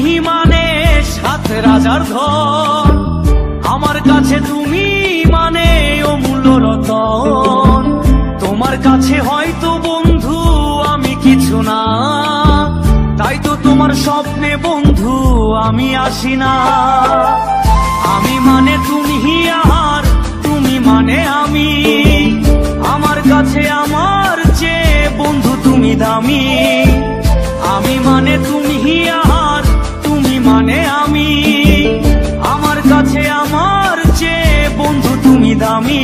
তুমি মানে সাত রাজার ধন, আমার কাছে তুমি মানে অমূল্য রতন। তোমার কাছে হয়তো বন্ধু আমি কিছু না, তাই তো তোমার স্বপ্নে বন্ধু আমি আসি না। আমি মানে তুমি আর তুমি মানে আমি, আমার কাছে আমার চেয়ে বন্ধু তুমি দামি। আমি মানে তুমি আর তুমি মানে আমি, আমার কাছে আমার চেয়ে বন্ধু তুমি দামি।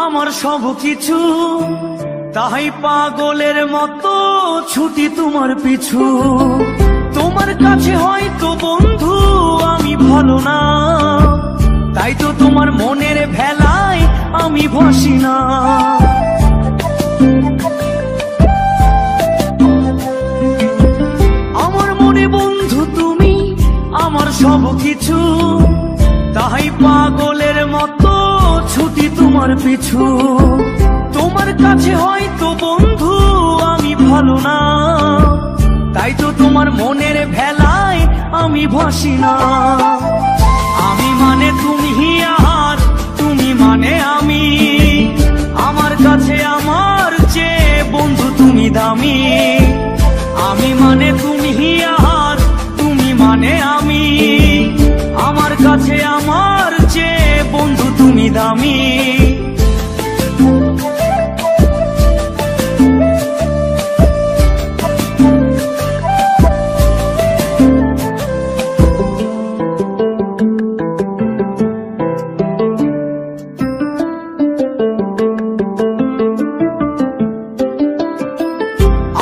আমার সব কিছু, তাই পাগলের মতো ছুটি তোমার পিছু। তোমার কাছে হয়তো বন্ধু আমি ভালো না, তাই তো তোমার মনের ভেলায় আমি ভাসি না। আমার মনে বন্ধু তুমি আমার সব কিছু, তাই পাগলের মতো ছুটি তোমার পিছু। তোমার কাছে হয়তো বন্ধু আমি ভালো না, তাই তো তোমার মনের ভেলায় আমি ভাসি না। আমি মানে তুমি আর তুমি মানে আমি, আমার কাছে আমার চেয়ে বন্ধু তুমি দামি। আমি মানে তুমি আর তুমি মানে আমি, আমার কাছে আমার চেয়ে বন্ধু তুমি দামি।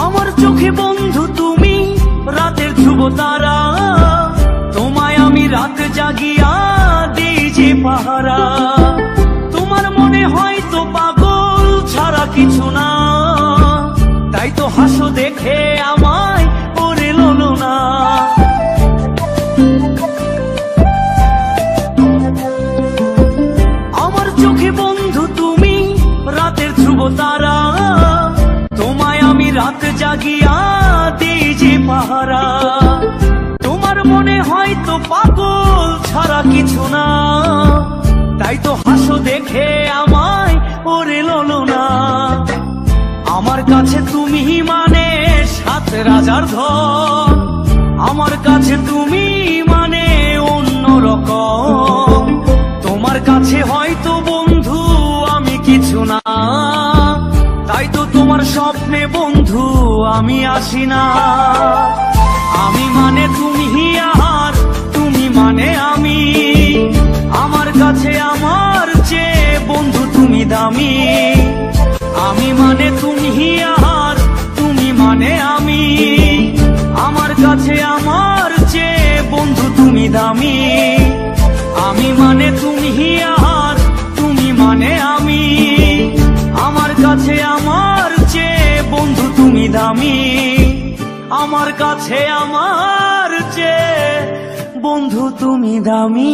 আমার চোখে বন্ধু তুমি রাতের ধ্রুব তারা, তোমায় আমি রাত জাগিয়া দিই যে পাহারা। তোমার মনে হয়তো পাগল ছাড়া কিছু না, তাই তো হাসো দেখে আমায় ওরে লোলো না। আমার চোখে বন্ধু তুমি রাতের ধ্রুব তারা, তোমায় আমি রাত জাগিয়া দিই যে পাহারা। তোমার মনে হয়তো পাগল ছাড়া কিছু না, তাই তো হাসো দেখে আমায় ওরে লোলো না। আমার কাছে তুমি মানে সাত রাজার ধন, আমার কাছে তুমি মানে অন্য রকম। তোমার কাছে হয়তো বন্ধু আমি কিছু না, তাই তো তোমার স্বপ্নে বন্ধু আমি আসি না। আমি মানে তুমি আর তুমি মানে আমি, আমার কাছে আমার চেয়ে বন্ধু তুমি দামি। আমি মানে তুমি আর তুমি মানে আমি, আমার কাছে আমার চেয়ে বন্ধু তুমি দামি। আমি মানে তুমি আর তুমি মানে আমি, আমার কাছে আমার চেয়ে বন্ধু তুমি দামি। আমার কাছে আমার চেয়ে বন্ধু তুমি দামি।